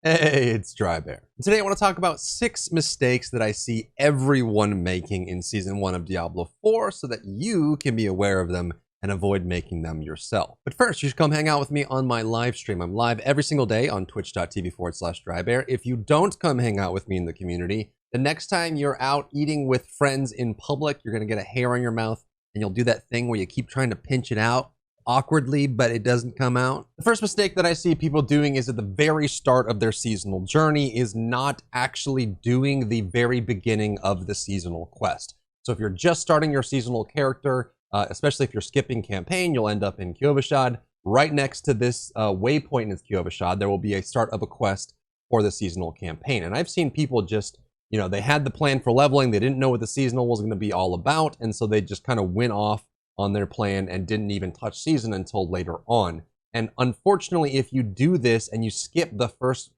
Hey, it's Drybear. Today I want to talk about 6 mistakes that I see everyone making in Season 1 of Diablo 4 so that you can be aware of them and avoid making them yourself. But first, you should come hang out with me on my live stream. I'm live every single day on twitch.tv/Drybear. If you don't come hang out with me in the community, the next time you're out eating with friends in public, you're going to get a hair on your mouth and you'll do that thing where you keep trying to pinch it out awkwardly, but it doesn't come out. The first mistake that I see people doing is at the very start of their seasonal journey is not actually doing the very beginning of the seasonal quest. So if you're just starting your seasonal character, especially if you're skipping campaign, you'll end up in Kyovashad. Right next to this waypoint in Kyovashad, there will be a start of a quest for the seasonal campaign. And I've seen people just, they had the plan for leveling, they didn't know what the seasonal was going to be all about, and so they just kind of went off on their plan and didn't even touch season until later on. And unfortunately, if you do this and you skip the first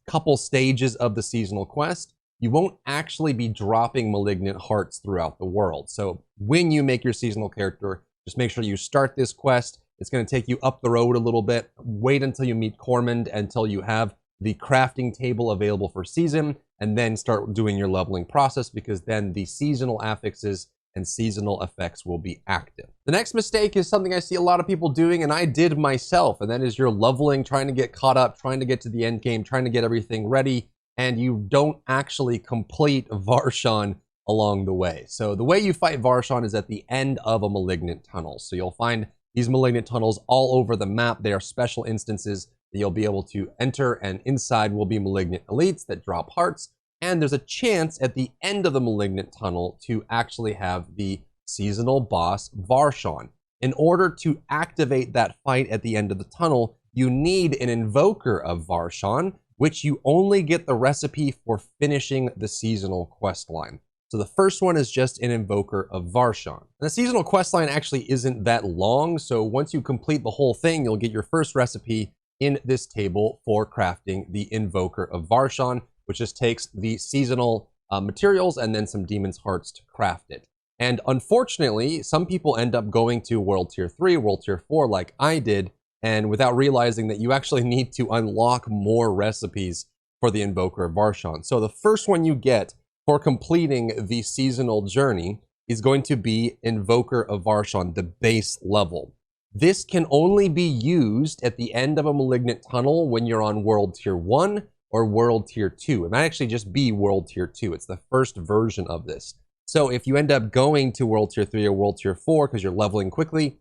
couple stages of the seasonal quest, you won't actually be dropping malignant hearts throughout the world. So when you make your seasonal character, just make sure you start this quest. It's going to take you up the road a little bit. Wait until you meet Cormond, until you have the crafting table available for season, and then start doing your leveling process, because then the seasonal affixes and seasonal effects will be active. The next mistake is something I see a lot of people doing, and I did myself, and that is you're leveling, trying to get caught up, trying to get to the end game, trying to get everything ready, and you don't actually complete Varshan along the way. So the way you fight Varshan is at the end of a malignant tunnel. So you'll find these malignant tunnels all over the map. They are special instances that you'll be able to enter, and inside will be malignant elites that drop hearts. And there's a chance at the end of the malignant tunnel to actually have the seasonal boss Varshan. In order to activate that fight at the end of the tunnel, you need an invoker of Varshan, which you only get the recipe for finishing the seasonal quest line. So the first one is just an invoker of Varshan. And the seasonal quest line actually isn't that long, so once you complete the whole thing, you'll get your first recipe in this table for crafting the invoker of Varshan, which just takes the seasonal materials and then some demon's hearts to craft it. And unfortunately, some people end up going to World Tier 3, World Tier 4 like I did, and without realizing that you actually need to unlock more recipes for the Invoker of Varshan. So the first one you get for completing the seasonal journey is going to be Invoker of Varshan, the base level. This can only be used at the end of a Malignant Tunnel when you're on World Tier 1, or World Tier 2. It might actually just be World Tier 2. It's the first version of this. So if you end up going to World Tier 3 or World Tier 4 because you're leveling quickly,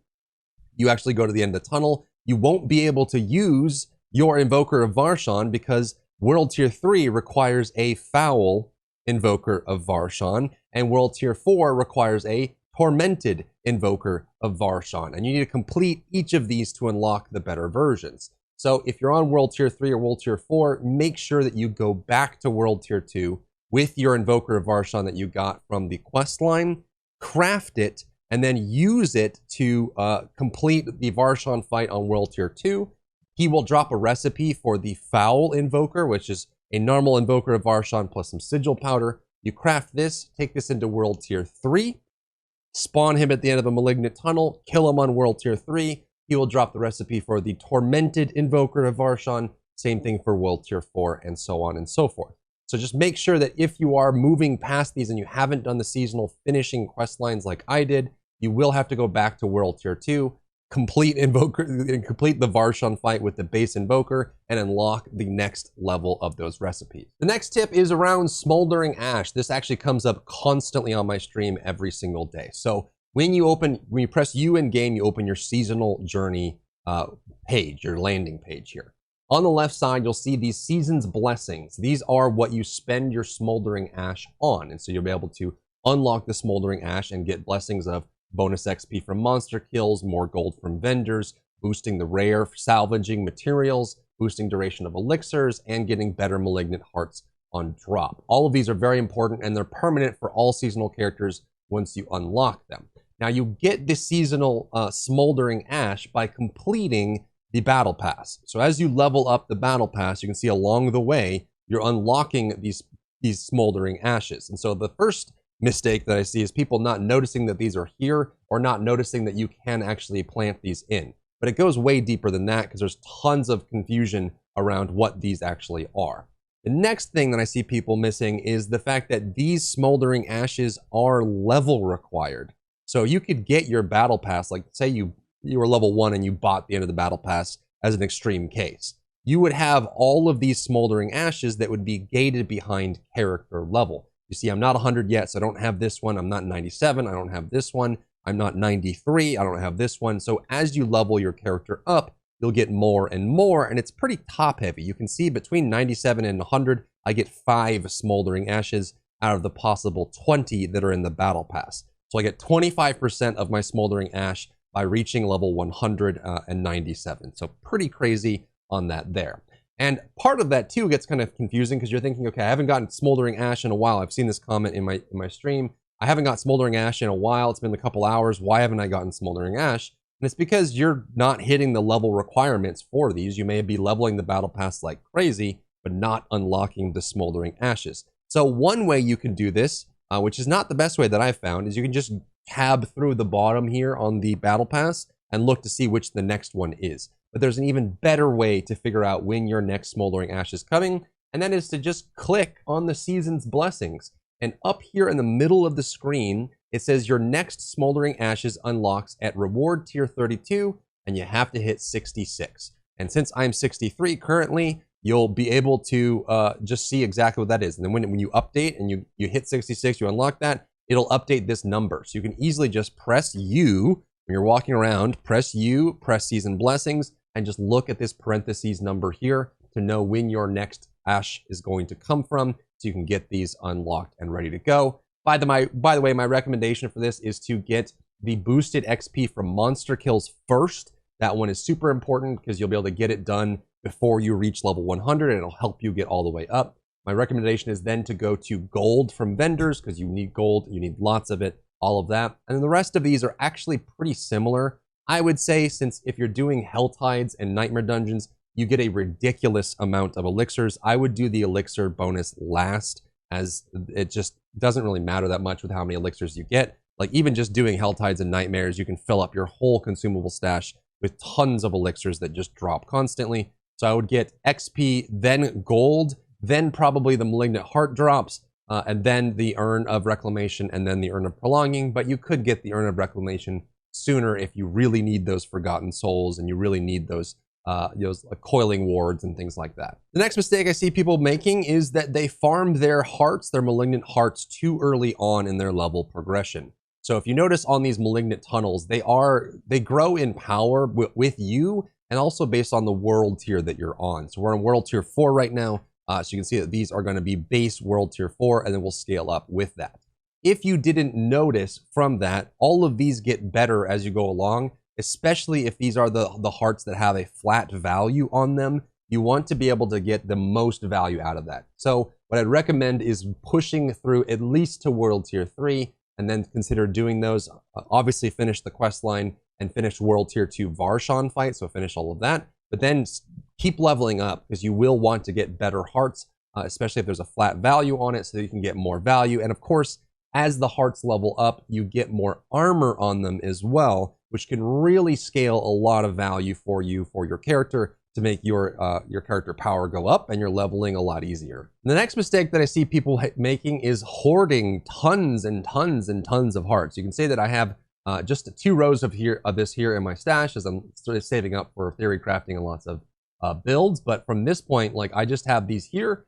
you actually go to the end of the tunnel, you won't be able to use your Invoker of Varshan because World Tier 3 requires a foul Invoker of Varshan, and World Tier 4 requires a tormented Invoker of Varshan. And you need to complete each of these to unlock the better versions. So if you're on World Tier 3 or World Tier 4, make sure that you go back to World Tier 2 with your Invoker of Varshan that you got from the quest line, craft it, and then use it to complete the Varshan fight on World Tier 2. He will drop a recipe for the Foul Invoker, which is a normal Invoker of Varshan plus some Sigil Powder. You craft this, take this into World Tier 3, spawn him at the end of a Malignant Tunnel, kill him on World Tier 3, he will drop the recipe for the Tormented Invoker of Varshan, same thing for World Tier 4, and so on and so forth. So just make sure that if you are moving past these and you haven't done the seasonal finishing quest lines like I did, you will have to go back to World Tier 2, complete the Varshan fight with the base Invoker, and unlock the next level of those recipes. The next tip is around Smoldering Ash. This actually comes up constantly on my stream every single day. So when you press U in game, you open your seasonal journey page, your landing page here. On the left side, you'll see these Season's Blessings. These are what you spend your Smoldering Ash on. And so you'll be able to unlock the Smoldering Ash and get blessings of bonus XP from monster kills, more gold from vendors, boosting the rare, salvaging materials, boosting duration of elixirs, and getting better Malignant Hearts on drop. All of these are very important, and they're permanent for all seasonal characters once you unlock them. Now you get the seasonal Smoldering Ash by completing the Battle Pass. So as you level up the Battle Pass, you can see along the way, you're unlocking these Smoldering Ashes. And so the first mistake that I see is people not noticing that these are here, or not noticing that you can actually plant these in. But it goes way deeper than that, because there's tons of confusion around what these actually are. The next thing that I see people missing is the fact that these smoldering ashes are level required. So you could get your battle pass, like say you were level 1 and you bought the end of the battle pass as an extreme case. You would have all of these smoldering ashes that would be gated behind character level. You see, I'm not 100 yet, so I don't have this one. I'm not 97. I don't have this one. I'm not 93. I don't have this one. So as you level your character up, you'll get more and more, and it's pretty top heavy. You can see between 97 and 100, I get 5 smoldering ashes out of the possible 20 that are in the battle pass. So I get 25% of my smoldering ash by reaching level 197. So pretty crazy on that there. And part of that too gets kind of confusing because you're thinking, okay, I haven't gotten smoldering ash in a while. I've seen this comment in my stream. I haven't got smoldering ash in a while. It's been a couple hours. Why haven't I gotten smoldering ash? And it's because you're not hitting the level requirements for these. You may be leveling the battle pass like crazy, but not unlocking the smoldering ashes. So one way you can do this, which is not the best way that I've found, is you can just tab through the bottom here on the battle pass and look to see which the next one is. But there's an even better way to figure out when your next smoldering ash is coming, and that is to just click on the season's blessings. And up here in the middle of the screen, it says your next smoldering ashes unlocks at reward tier 32, and you have to hit 66. And since I'm 63 currently, you'll be able to just see exactly what that is. And then when you update and you hit 66, you unlock that, it'll update this number. So you can easily just press U when you're walking around, press U, press season blessings, and just look at this parentheses number here to know when your next ash is going to come from, so you can get these unlocked and ready to go. By the way, my recommendation for this is to get the boosted XP from monster kills first. That one is super important because you'll be able to get it done before you reach level 100, and it'll help you get all the way up. My recommendation is then to go to gold from vendors because you need gold, you need lots of it, all of that. And then the rest of these are actually pretty similar. I would say, since if you're doing Hell Tides and Nightmare Dungeons, you get a ridiculous amount of elixirs. I would do the elixir bonus last, as it just doesn't really matter that much with how many elixirs you get. Like even just doing Hell Tides and Nightmares, you can fill up your whole consumable stash with tons of elixirs that just drop constantly. So I would get XP, then gold, then probably the Malignant Heart drops, and then the Urn of Reclamation, and then the Urn of Prolonging. But you could get the Urn of Reclamation sooner if you really need those Forgotten Souls and you really need those coiling wards and things like that. The next mistake I see people making is that they farm their hearts, their malignant hearts, too early on in their level progression. So if you notice on these malignant tunnels, they grow in power with you, and also based on the world tier that you're on. So we're on world tier 4 right now. So you can see that these are going to be base world tier 4, and then we'll scale up with that. If you didn't notice from that, all of these get better as you go along, especially if these are the hearts that have a flat value on them. You want to be able to get the most value out of that. So what I'd recommend is pushing through at least to world tier 3, and then consider doing those. Obviously finish the quest line and finish world tier 2 Varshan fight, so finish all of that. But then keep leveling up, because you will want to get better hearts, especially if there's a flat value on it, so that you can get more value. And of course, as the hearts level up, you get more armor on them as well, which can really scale a lot of value for you, for your character, to make your character power go up and your leveling a lot easier. The next mistake that I see people making is hoarding tons and tons and tons of hearts. You can say that I have just 2 rows of this here in my stash, as I'm sort of saving up for theory crafting and lots of builds. But from this point, like, I just have these here.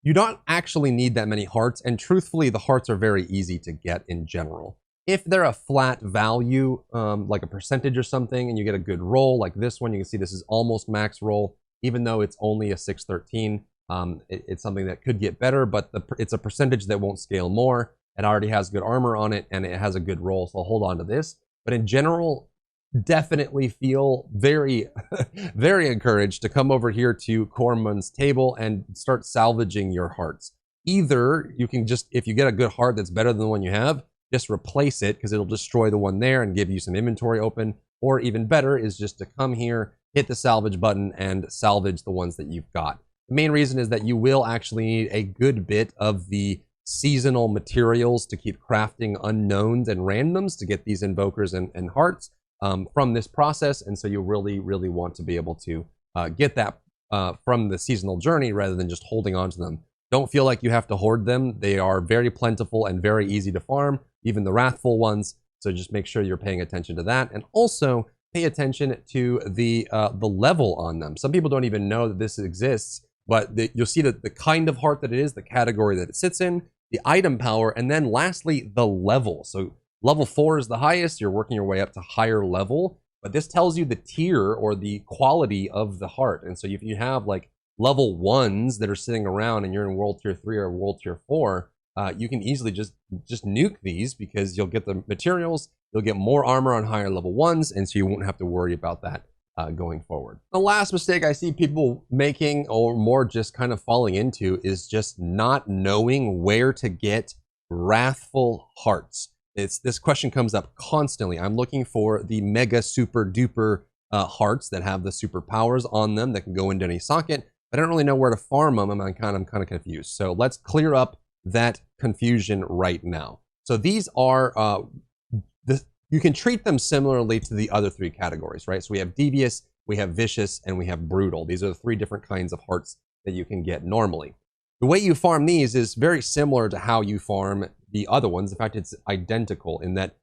You don't actually need that many hearts, and truthfully, the hearts are very easy to get in general. If they're a flat value, like a percentage or something, and you get a good roll, like this one, you can see this is almost max roll, even though it's only a 613. It's something that could get better, but it's a percentage that won't scale more. It already has good armor on it, and it has a good roll, so I'll hold on to this. But in general, definitely feel very, very encouraged to come over here to Corman's table and start salvaging your hearts. Either you can just, if you get a good heart that's better than the one you have, just replace it, because it'll destroy the one there and give you some inventory open. Or even better is just to come here, hit the salvage button, and salvage the ones that you've got. The main reason is that you will actually need a good bit of the seasonal materials to keep crafting unknowns and randoms to get these invokers and hearts from this process. And so you really, really want to be able to get that from the seasonal journey rather than just holding on to them. Don't feel like you have to hoard them. They are very plentiful and very easy to farm, even the Wrathful ones. So just make sure you're paying attention to that. And also pay attention to the level on them. Some people don't even know that this exists, but you'll see that the kind of heart that it is, the category that it sits in, the item power, and then lastly, the level. So level 4 is the highest. You're working your way up to higher level, but this tells you the tier or the quality of the heart. And so if you have like level 1s that are sitting around and you're in world tier 3 or world tier 4, you can easily just nuke these because you'll get the materials, you'll get more armor on higher level 1s, and so you won't have to worry about that going forward. The last mistake I see people making, or more just kind of falling into, is just not knowing where to get Wrathful hearts. This question comes up constantly. I'm looking for the mega super duper hearts that have the superpowers on them that can go into any socket. I don't really know where to farm them, and I'm kind of confused. So let's clear up that confusion right now. So these are you can treat them similarly to the other 3 categories, right? So we have devious, we have vicious, and we have brutal. These are the 3 different kinds of hearts that you can get normally. The way you farm these is very similar to how you farm the other ones. In fact, it's identical in that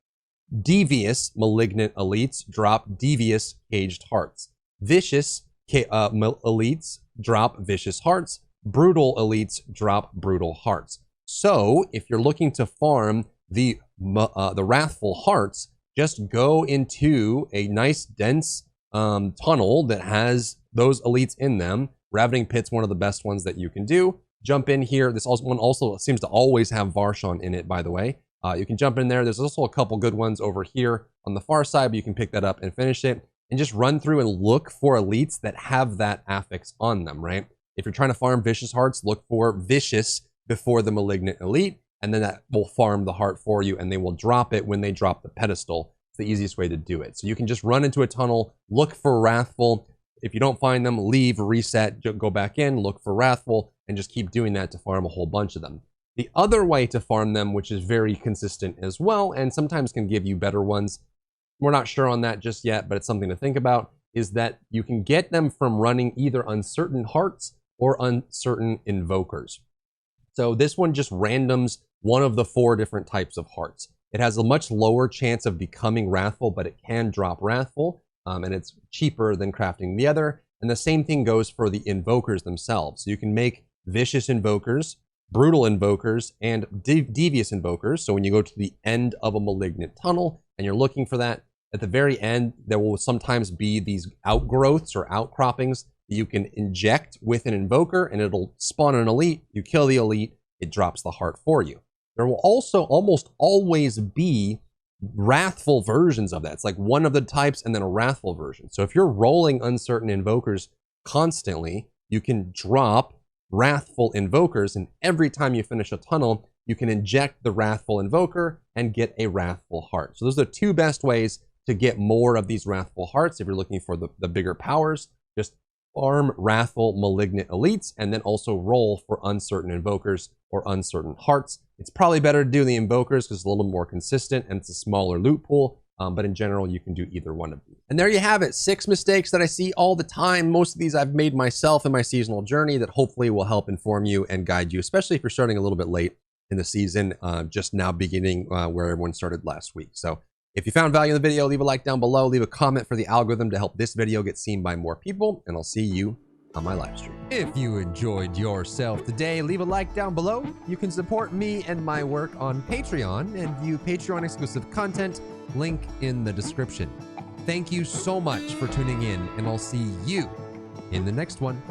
devious malignant elites drop devious caged hearts. Vicious elites drop vicious hearts. Brutal elites drop brutal hearts. So if you're looking to farm the Wrathful hearts, just go into a nice dense tunnel that has those elites in them. Ravening Pit's one of the best ones that you can do. Jump in here. This one also seems to always have Varshan in it, by the way. You can jump in there. There's also a couple good ones over here on the far side, but you can pick that up and finish it. And just run through and look for elites that have that affix on them, right? If you're trying to farm vicious hearts, look for vicious before the malignant elite, and then that will farm the heart for you, and they will drop it when they drop the pedestal. It's the easiest way to do it. So you can just run into a tunnel, look for Wrathful. If you don't find them, leave, reset, go back in, look for Wrathful, and just keep doing that to farm a whole bunch of them. The other way to farm them, which is very consistent as well, and sometimes can give you better ones, we're not sure on that just yet, but it's something to think about, is that you can get them from running either uncertain hearts or uncertain invokers. So this one just randoms one of the 4 different types of hearts. It has a much lower chance of becoming Wrathful, but it can drop Wrathful, and it's cheaper than crafting the other. And the same thing goes for the invokers themselves. So you can make vicious invokers, brutal invokers, and devious invokers. So when you go to the end of a malignant tunnel and you're looking for that, at the very end, there will sometimes be these outgrowths or outcroppings that you can inject with an invoker, and it'll spawn an elite. You kill the elite, it drops the heart for you. There will also almost always be Wrathful versions of that. It's like one of the types and then a Wrathful version. So if you're rolling uncertain invokers constantly, you can drop Wrathful invokers, and every time you finish a tunnel, you can inject the Wrathful invoker and get a Wrathful heart. So those are the 2 best ways to get more of these Wrathful hearts if you're looking for the bigger powers. Just farm Wrathful malignant elites and then also roll for uncertain invokers or uncertain hearts. It's probably better to do the invokers because it's a little more consistent and it's a smaller loot pool, but in general you can do either one of these. And there you have it, 6 mistakes that I see all the time. Most of these I've made myself in my seasonal journey that hopefully will help inform you and guide you, especially if you're starting a little bit late in the season, just now beginning where everyone started last week. So if you found value in the video, leave a like down below, leave a comment for the algorithm to help this video get seen by more people, and I'll see you on my live stream. If you enjoyed yourself today, leave a like down below. You can support me and my work on Patreon and view Patreon exclusive content, link in the description. Thank you so much for tuning in, and I'll see you in the next one.